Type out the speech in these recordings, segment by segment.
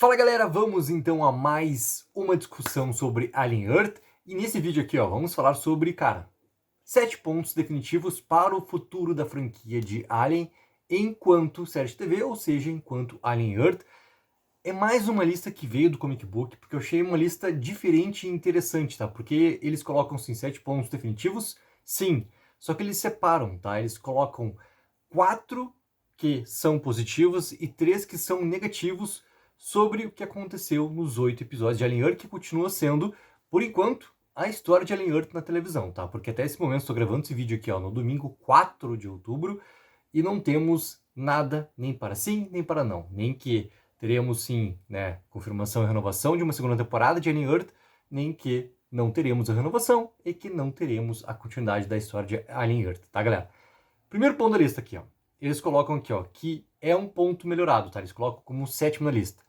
Fala galera, vamos então a mais uma discussão sobre Alien Earth. E nesse vídeo aqui, vamos falar sobre, 7 pontos definitivos para o futuro da franquia de Alien enquanto série de TV, ou seja, enquanto Alien Earth. É mais uma lista que veio do Comic Book, porque eu achei uma lista diferente e interessante, tá? Porque eles colocam, sim, 7 pontos definitivos, sim, só que eles separam, tá? Eles colocam 4 que são positivos e 3 que são negativos sobre o que aconteceu nos 8 episódios de Alien Earth, que continua sendo, por enquanto, a história de Alien Earth na televisão, tá? Porque até esse momento, estou gravando esse vídeo aqui, no domingo 4 de outubro, e não temos nada, nem para sim, nem para não. Nem que teremos, sim, né, confirmação e renovação de uma segunda temporada de Alien Earth, nem que não teremos a renovação e que não teremos a continuidade da história de Alien Earth, tá, galera? Primeiro ponto da lista aqui, eles colocam aqui, que é um ponto melhorado, tá? Eles colocam como 7º na lista.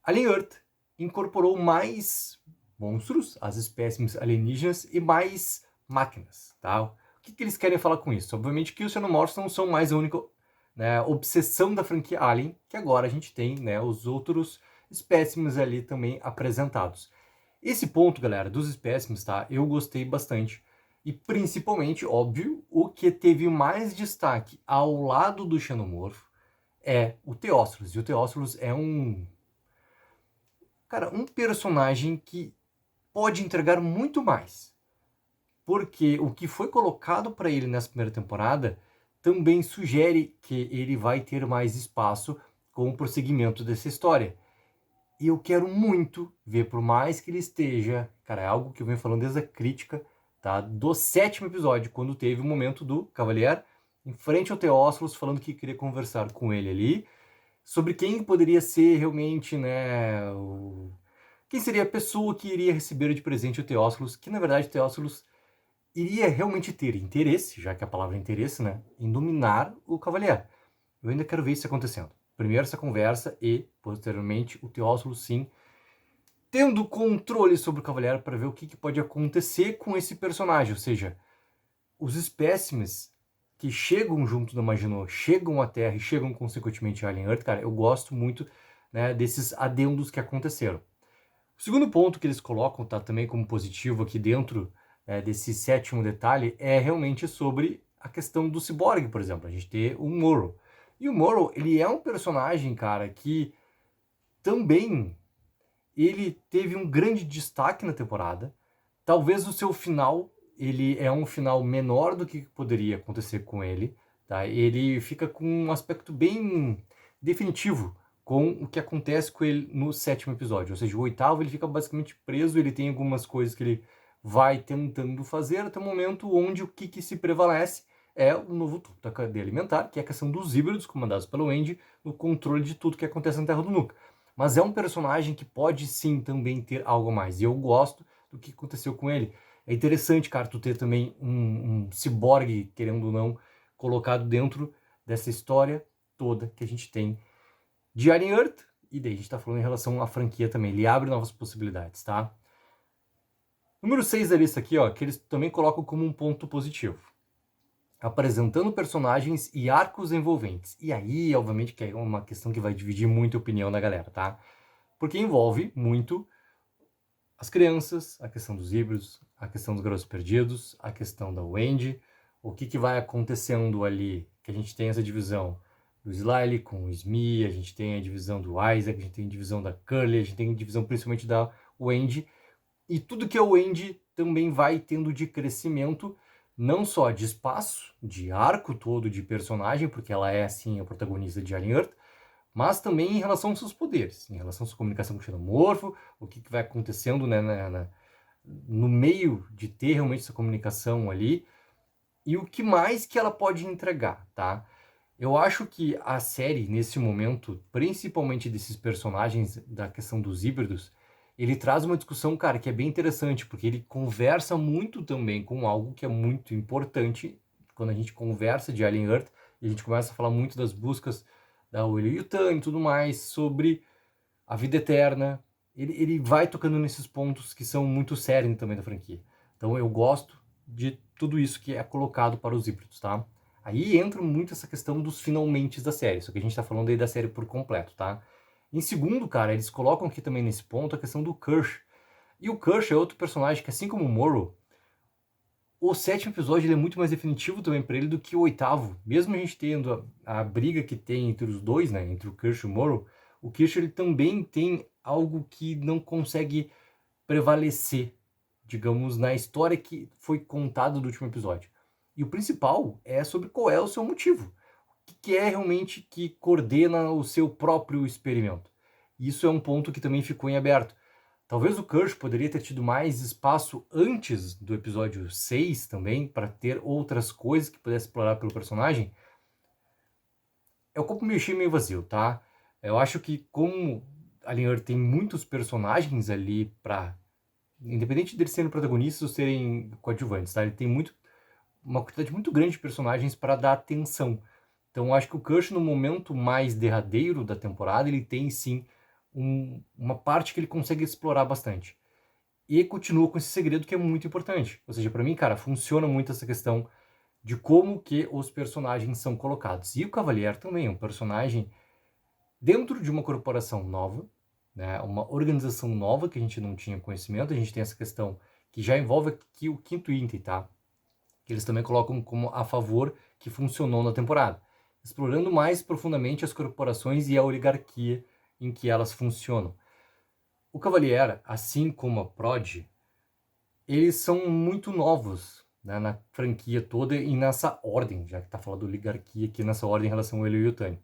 Alien Earth incorporou mais monstros, as espécies alienígenas, e mais máquinas, tá? O que eles querem falar com isso? Obviamente que os xenomorfos não são mais a única, né, obsessão da franquia Alien, que agora a gente tem, né, os outros espécimes ali também apresentados. Esse ponto, galera, dos espécimes, tá? Eu gostei bastante. E principalmente, óbvio, o que teve mais destaque ao lado do xenomorfo é o Teósteros. E o Teósteros é um personagem que pode entregar muito mais. Porque o que foi colocado para ele nessa primeira temporada também sugere que ele vai ter mais espaço com o prosseguimento dessa história. E eu quero muito ver, por mais que ele esteja, é algo que eu venho falando desde a crítica, tá? Do 7º episódio, quando teve o momento do Cavalier em frente ao Teósteros, falando que queria conversar com ele ali, sobre quem poderia ser realmente, né, quem seria a pessoa que iria receber de presente o Teósteros, que na verdade o Teósteros iria realmente ter interesse, já que a palavra é interesse, né, em dominar o Cavalier. Eu ainda quero ver isso acontecendo. Primeiro essa conversa e, posteriormente, o Teósteros, sim, tendo controle sobre o Cavalier para ver o que pode acontecer com esse personagem. Ou seja, os espécimes que chegam junto da Maginot, chegam à Terra e chegam consequentemente a Alien Earth, eu gosto muito, né, desses adendos que aconteceram. O segundo ponto que eles colocam, tá, também como positivo aqui dentro desse 7º detalhe, é realmente sobre a questão do ciborgue, por exemplo. A gente tem o Morrow. E o Morrow, ele é um personagem, que também ele teve um grande destaque na temporada. Talvez o seu final, ele é um final menor do que poderia acontecer com ele, tá? Ele fica com um aspecto bem definitivo com o que acontece com ele no 7º episódio. Ou seja, o 8º ele fica basicamente preso, ele tem algumas coisas que ele vai tentando fazer até o momento onde o que se prevalece é o novo topo da cadeia alimentar, que é a questão dos híbridos comandados pelo Andy, no controle de tudo que acontece na Terra do Nuka. Mas é um personagem que pode sim também ter algo a mais, e eu gosto do que aconteceu com ele. É interessante, tu ter também um ciborgue, querendo ou não, colocado dentro dessa história toda que a gente tem de Alien Earth, e daí a gente tá falando em relação à franquia também, ele abre novas possibilidades, tá? Número 6 da lista aqui, que eles também colocam como um ponto positivo. Apresentando personagens e arcos envolventes. E aí, obviamente, que é uma questão que vai dividir muito a opinião da galera, tá? Porque envolve muito as crianças, a questão dos híbridos, a questão dos garotos perdidos, a questão da Wendy, o que vai acontecendo ali, que a gente tem essa divisão do Slyly com o Smee, a gente tem a divisão do Isaac, a gente tem a divisão da Curly, a gente tem a divisão principalmente da Wendy, e tudo que é o Wendy também vai tendo de crescimento, não só de espaço, de arco todo de personagem, porque ela é, assim, a protagonista de Alien Earth, mas também em relação aos seus poderes, em relação à sua comunicação com o xenomorfo, o que vai acontecendo, né, no meio de ter realmente essa comunicação ali, e o que mais que ela pode entregar, tá? Eu acho que a série, nesse momento, principalmente desses personagens da questão dos híbridos, ele traz uma discussão, que é bem interessante, porque ele conversa muito também com algo que é muito importante quando a gente conversa de Alien Earth, e a gente começa a falar muito das buscas da Willy Yutani e tudo mais, sobre a vida eterna. Ele vai tocando nesses pontos que são muito sérios também da franquia. Então eu gosto de tudo isso que é colocado para os híbridos, tá? Aí entra muito essa questão dos finalmente da série, só que a gente tá falando aí da série por completo, tá? Em segundo, cara, eles colocam aqui também nesse ponto a questão do Kirsch. E o Kirsch é outro personagem que, assim como o Morrow, o sétimo episódio ele é muito mais definitivo também para ele do que o oitavo. Mesmo a gente tendo a briga que tem entre os dois, né, entre o Kirsch e o Morrow, o Kirsch ele também tem algo que não consegue prevalecer, digamos, na história que foi contada do último episódio. E o principal é sobre qual é o seu motivo. O que é realmente que coordena o seu próprio experimento. Isso é um ponto que também ficou em aberto. Talvez o Kirsch poderia ter tido mais espaço antes do episódio 6 também, para ter outras coisas que pudesse explorar pelo personagem. É o copo meio cheio, meio vazio, tá? Eu acho que como a Linear tem muitos personagens ali para, independente deles serem protagonistas ou serem coadjuvantes, tá? Ele tem uma quantidade muito grande de personagens para dar atenção. Então eu acho que o Kirsch, no momento mais derradeiro da temporada, ele tem sim uma parte que ele consegue explorar bastante. E continua com esse segredo que é muito importante. Ou seja, para mim, cara, funciona muito essa questão de como que os personagens são colocados. E o Cavalier também é um personagem dentro de uma corporação nova, né, uma organização nova que a gente não tinha conhecimento. A gente tem essa questão que já envolve aqui o quinto item, tá? Que eles também colocam como a favor que funcionou na temporada, explorando mais profundamente as corporações e a oligarquia em que elas funcionam. O Cavalier, assim como a Prod, eles são muito novos, né, na franquia toda e nessa ordem, já que está falando de oligarquia aqui, nessa ordem em relação ao Helio e o Yutani.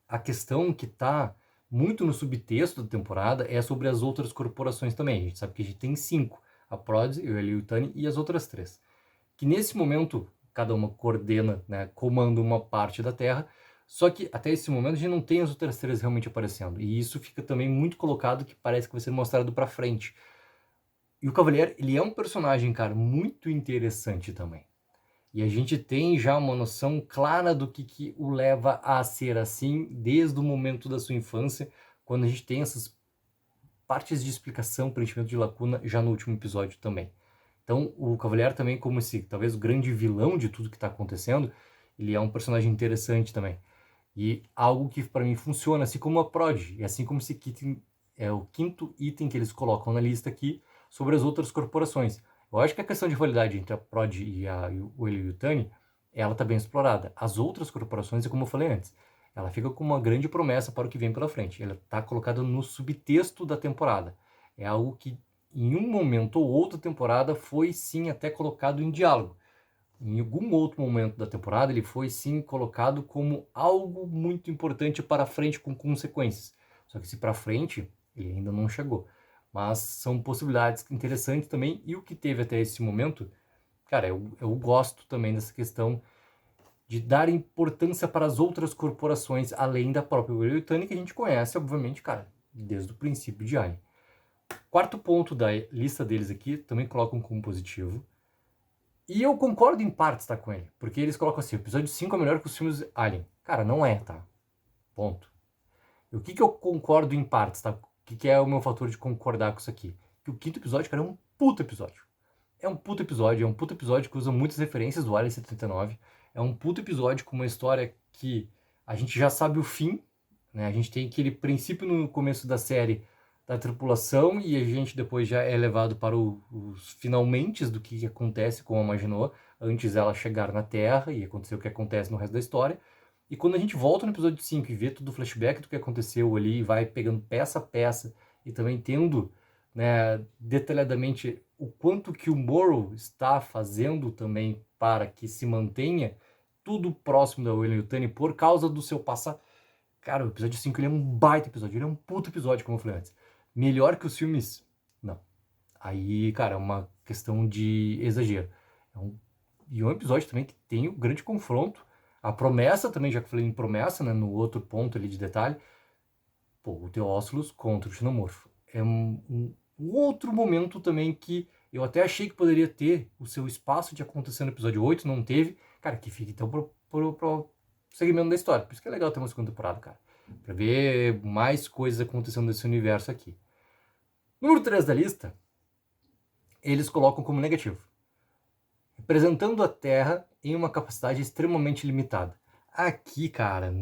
A questão que está muito no subtexto da temporada é sobre as outras corporações também. A gente sabe que a gente tem 5, a Prod, o Helio e o Yutani e as outras 3. Que nesse momento, cada uma coordena, né, comanda uma parte da Terra, só que até esse momento a gente não tem as outras 3 realmente aparecendo. E isso fica também muito colocado, que parece que vai ser mostrado para frente. E o Cavalier, ele é um personagem, cara, muito interessante também. E a gente tem já uma noção clara do que o leva a ser assim, desde o momento da sua infância, quando a gente tem essas partes de explicação, preenchimento de lacuna, já no último episódio também. Então, o Cavalier também, como esse, talvez, o grande vilão de tudo que está acontecendo, ele é um personagem interessante também. E algo que, para mim, funciona, assim como a Prod, e assim como esse item, é o quinto item que eles colocam na lista aqui, sobre as outras corporações. Eu acho que a questão de rivalidade entre a Prod e o Yutani, ela está bem explorada. As outras corporações, é como eu falei antes, ela fica com uma grande promessa para o que vem pela frente. Ela está colocada no subtexto da temporada. É algo que, em um momento ou outra temporada, foi sim até colocado em diálogo. Em algum outro momento da temporada, ele foi sim colocado como algo muito importante para frente, com consequências. Só que se para frente, ele ainda não chegou. Mas são possibilidades interessantes também. E o que teve até esse momento, cara, eu gosto também dessa questão de dar importância para as outras corporações, além da própria Yutani, que a gente conhece, obviamente, cara, desde o princípio de Alien. Quarto ponto da lista deles aqui, também colocam como positivo. E eu concordo em partes, tá, com ele. Porque eles colocam assim, o episódio 5 é melhor que os filmes Alien. Cara, não é, tá? Ponto. E o que eu concordo em partes, tá? O que é o meu fator de concordar com isso aqui? Que o quinto episódio, cara, é um puto episódio. É um puto episódio que usa muitas referências do Alien 79. É um puto episódio com uma história que a gente já sabe o fim, né? A gente tem aquele princípio no começo da série da tripulação e a gente depois já é levado para os finalmente do que acontece com a Maginot antes dela chegar na Terra e acontecer o que acontece no resto da história. E quando a gente volta no episódio 5 e vê todo o flashback do que aconteceu ali, vai pegando peça a peça e também tendo, né, detalhadamente o quanto que o Morrow está fazendo também para que se mantenha tudo próximo da Weyland Yutani por causa do seu passado. Cara, o episódio 5 ele é um baita episódio, ele é um puto episódio, como eu falei antes. Melhor que os filmes? Não. Aí, cara, é uma questão de exagero. E um episódio também que tem um grande confronto. A promessa também, já que eu falei em promessa, né, no outro ponto ali de detalhe. Pô, o Teócilos contra o Xenomorfo. É um outro momento também que eu até achei que poderia ter o seu espaço de acontecer no episódio 8, não teve. Cara, que fica então pro segmento da história. Por isso que é legal ter uma segunda temporada, cara. Pra ver mais coisas acontecendo nesse universo aqui. Número 3 da lista, eles colocam como negativo. Representando a Terra em uma capacidade extremamente limitada. Aqui, cara,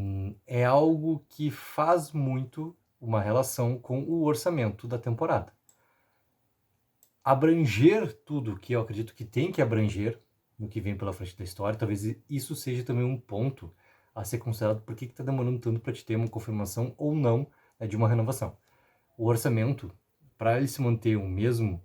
é algo que faz muito uma relação com o orçamento da temporada. Abranger tudo que eu acredito que tem que abranger no que vem pela frente da história, talvez isso seja também um ponto a ser considerado por que está demorando tanto para te ter uma confirmação ou não, né, de uma renovação. O orçamento, para ele se manter o mesmo,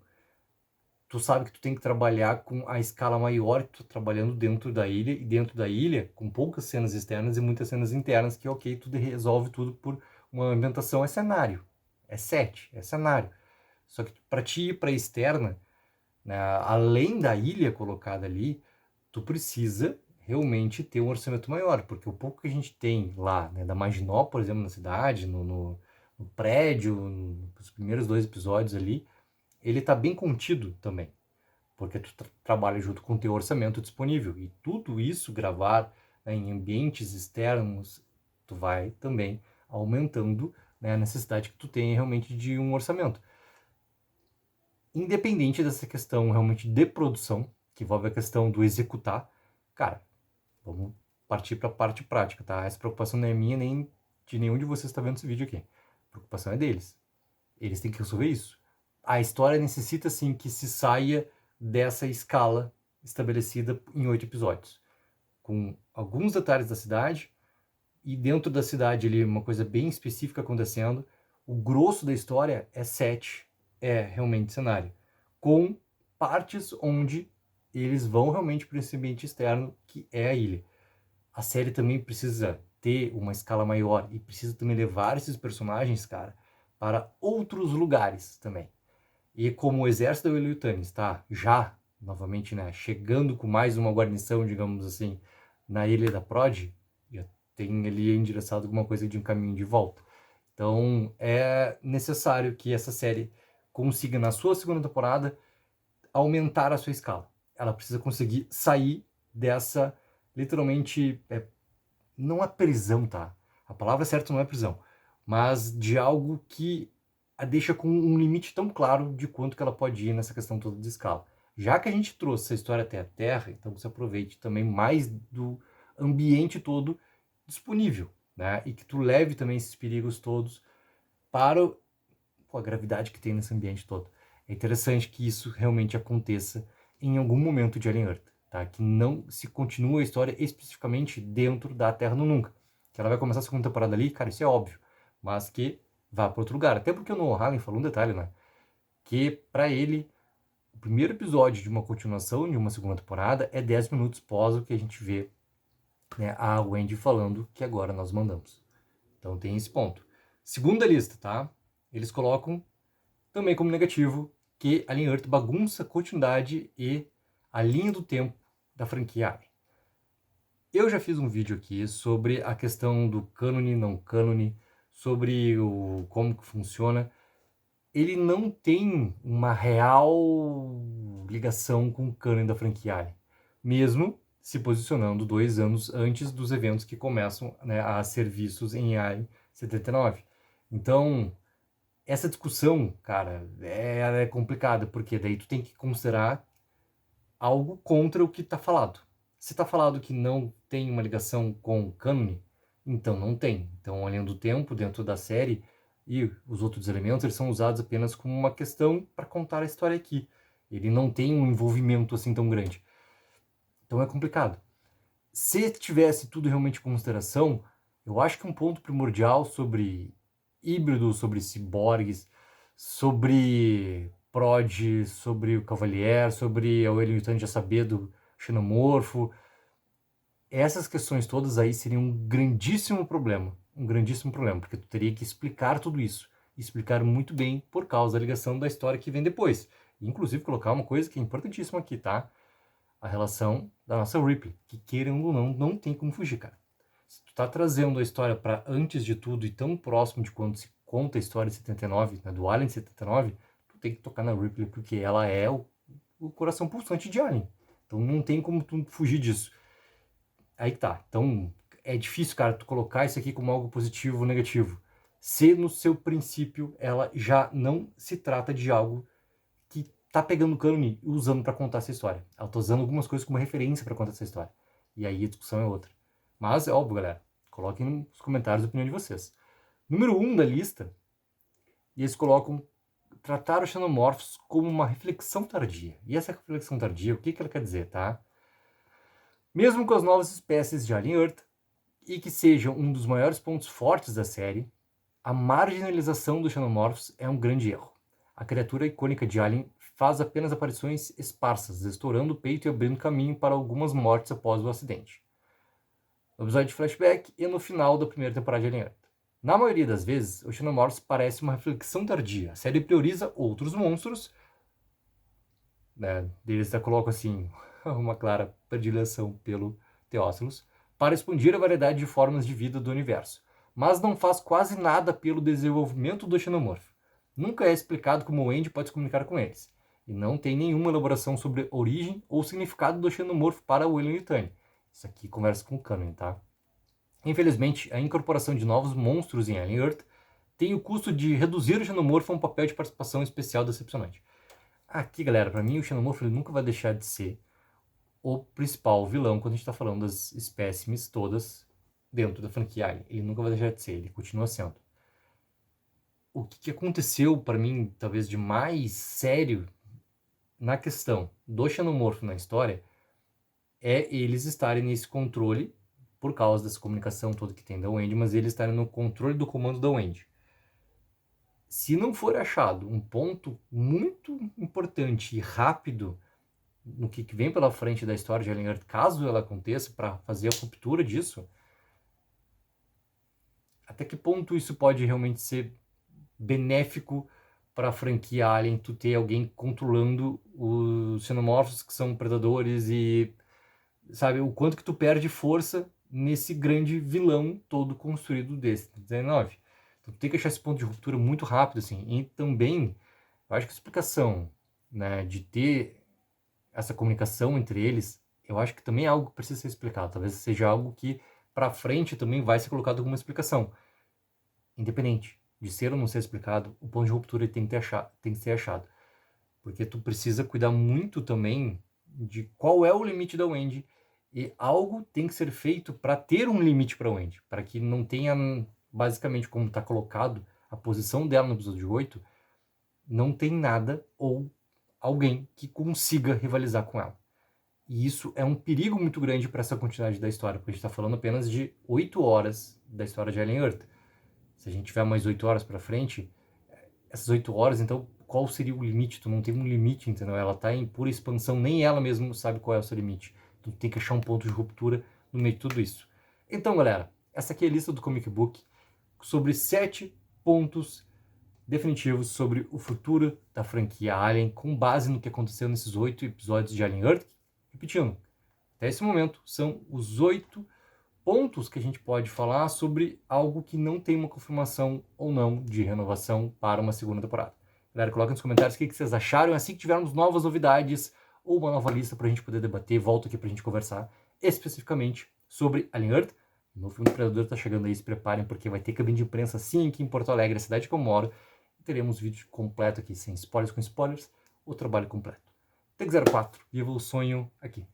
tu sabe que tu tem que trabalhar com a escala maior, que tu tá trabalhando dentro da ilha, e dentro da ilha, com poucas cenas externas e muitas cenas internas, que ok, tudo resolve tudo por uma ambientação, é cenário, é set, é cenário. Só que para ti ir para externa, né, além da ilha colocada ali, tu precisa realmente ter um orçamento maior, porque o pouco que a gente tem lá, né, da Maginot, por exemplo, na cidade, no prédio, nos primeiros 2 episódios ali, ele tá bem contido também, porque tu trabalha junto com o teu orçamento disponível, e tudo isso gravar, né, em ambientes externos, tu vai também aumentando, né, a necessidade que tu tem realmente de um orçamento. Independente dessa questão realmente de produção, que envolve a questão do executar, cara, vamos partir para a parte prática, tá? Essa preocupação não é minha nem de nenhum de vocês que está vendo esse vídeo aqui. A preocupação é deles. Eles têm que resolver isso. A história necessita, sim, que se saia dessa escala estabelecida em 8 episódios, com alguns detalhes da cidade, e dentro da cidade ali uma coisa bem específica acontecendo. O grosso da história é set, é realmente cenário, com partes onde eles vão realmente para esse ambiente externo, que é a ilha. A série também precisa ter uma escala maior e precisa também levar esses personagens, cara, para outros lugares também. E como o exército da Weyland está já, novamente, né, chegando com mais uma guarnição, digamos assim, na Ilha da Prod, já tem ali endereçado alguma coisa de um caminho de volta. Então é necessário que essa série consiga, na sua segunda temporada, aumentar a sua escala. Ela precisa conseguir sair dessa, literalmente, não é prisão, tá? A palavra certa não é prisão, mas de algo que a deixa com um limite tão claro de quanto que ela pode ir nessa questão toda de escala. Já que a gente trouxe essa história até a Terra, então você aproveite também mais do ambiente todo disponível, né? E que tu leve também esses perigos todos para a gravidade que tem nesse ambiente todo. É interessante que isso realmente aconteça em algum momento de Alien Earth, tá? Que não se continue a história especificamente dentro da Terra no Nunca. Que ela vai começar a segunda temporada ali, cara, isso é óbvio, mas que vá para outro lugar. Até porque o Noah Halen falou um detalhe, né? Que para ele, o primeiro episódio de uma continuação de uma segunda temporada é 10 minutos pós o que a gente vê, né, a Wendy falando que agora nós mandamos. Então tem esse ponto. Segunda lista, tá? Eles colocam também como negativo que Alien Earth bagunça a continuidade e a linha do tempo da franquia Alien. Eu já fiz um vídeo aqui sobre a questão do cânone, não cânone, sobre como que funciona. Ele não tem uma real ligação com o cânone da franquia Alien, mesmo se posicionando 2 anos antes dos eventos que começam, né, a ser vistos em Alien 79. Então, essa discussão, cara, é complicada, porque daí tu tem que considerar algo contra o que está falado. Se está falado que não tem uma ligação com o cânone, então não tem. Então, além do tempo dentro da série e os outros elementos, eles são usados apenas como uma questão para contar a história aqui. Ele não tem um envolvimento assim tão grande. Então é complicado. Se tivesse tudo realmente em consideração, eu acho que um ponto primordial sobre híbridos, sobre ciborgues, sobre prod, sobre o Cavalier, sobre o Weyland já saber do xenomorfo, essas questões todas aí seriam um grandíssimo problema, porque tu teria que explicar tudo isso, explicar muito bem por causa da ligação da história que vem depois. Inclusive colocar uma coisa que é importantíssima aqui, tá? A relação da nossa Ripley, que querendo ou não tem como fugir, cara. Se tu tá trazendo a história para antes de tudo e tão próximo de quando se conta a história de 79, né, do Alien de 79, tu tem que tocar na Ripley, porque ela é o coração pulsante de Alien. Então não tem como tu fugir disso. Aí que tá. Então é difícil, cara, tu colocar isso aqui como algo positivo ou negativo. Se no seu princípio ela já não se trata de algo que tá pegando o cânone e usando para contar essa história. Ela tá usando algumas coisas como referência para contar essa história. E aí a discussão é outra. Mas é óbvio, galera. Coloquem nos comentários a opinião de vocês. Número 1 da lista e eles colocam tratar os xenomorfos como uma reflexão tardia. E essa reflexão tardia, o que ela quer dizer, tá? Mesmo com as novas espécies de Alien Earth, e que sejam um dos maiores pontos fortes da série, a marginalização dos xenomorfos é um grande erro. A criatura icônica de Alien faz apenas aparições esparsas, estourando o peito e abrindo caminho para algumas mortes após o acidente. No episódio de flashback e no final da primeira temporada de Alien Earth. Na maioria das vezes, os xenomorfos parecem uma reflexão tardia. A série prioriza outros monstros, né? Eles até colocam assim, uma clara predileção pelo Teócilos, para expandir a variedade de formas de vida do universo, mas não faz quase nada pelo desenvolvimento do xenomorfo. Nunca é explicado como o Andy pode se comunicar com eles, e não tem nenhuma elaboração sobre a origem ou significado do xenomorfo para o Weyland-Yutani. Isso aqui conversa com o Canon, tá? Infelizmente, a incorporação de novos monstros em Alien Earth tem o custo de reduzir o xenomorfo a um papel de participação especial decepcionante. Aqui, galera, para mim o xenomorfo ele nunca vai deixar de ser o principal vilão quando a gente está falando das espécimes todas dentro da franquia Alien. Ele nunca vai deixar de ser, ele continua sendo. O que aconteceu para mim, talvez de mais sério na questão do xenomorfo na história, é eles estarem nesse controle, por causa dessa comunicação toda que tem da Wendy, mas eles estarem no controle do comando da Wendy. Se não for achado um ponto muito importante e rápido no que vem pela frente da história de Alien Earth, caso ela aconteça, para fazer a ruptura disso, até que ponto isso pode realmente ser benéfico para a franquia Alien, tu ter alguém controlando os xenomorfos que são predadores e, sabe, o quanto que tu perde força nesse grande vilão todo construído desse 19. Então tu tem que achar esse ponto de ruptura muito rápido, assim. E também, eu acho que a explicação, né, de ter essa comunicação entre eles, eu acho que também é algo que precisa ser explicado. Talvez seja algo que para frente também vai ser colocado alguma explicação. Independente de ser ou não ser explicado, o ponto de ruptura tem que ser achado. Porque tu precisa cuidar muito também de qual é o limite da Wendy, e algo tem que ser feito para ter um limite para a Wendy, para que não tenha, basicamente, como está colocado, a posição dela no episódio 8, não tem nada ou alguém que consiga rivalizar com ela. E isso é um perigo muito grande para essa continuidade da história, porque a gente está falando apenas de 8 horas da história de Alien Earth. Se a gente tiver mais 8 horas para frente, essas 8 horas, então, qual seria o limite? Tu não tem um limite, entendeu? Ela está em pura expansão, nem ela mesma sabe qual é o seu limite. Tu tem que achar um ponto de ruptura no meio de tudo isso. Então, galera, essa aqui é a lista do Comic Book sobre 7 pontos definitivos sobre o futuro da franquia Alien, com base no que aconteceu nesses 8 episódios de Alien Earth. Repetindo, até esse momento, são os 8 pontos que a gente pode falar sobre algo que não tem uma confirmação ou não de renovação para uma segunda temporada. Galera, coloca nos comentários o que vocês acharam. Assim que tivermos novas novidades ou uma nova lista para a gente poder debater, volto aqui para a gente conversar especificamente sobre Alien Earth. O novo filme do Predador está chegando aí, se preparem, porque vai ter cabine de imprensa sim aqui em Porto Alegre, a cidade que eu moro. E teremos vídeo completo aqui, sem spoilers, com spoilers, o trabalho completo. Tech 04, viva o sonho aqui.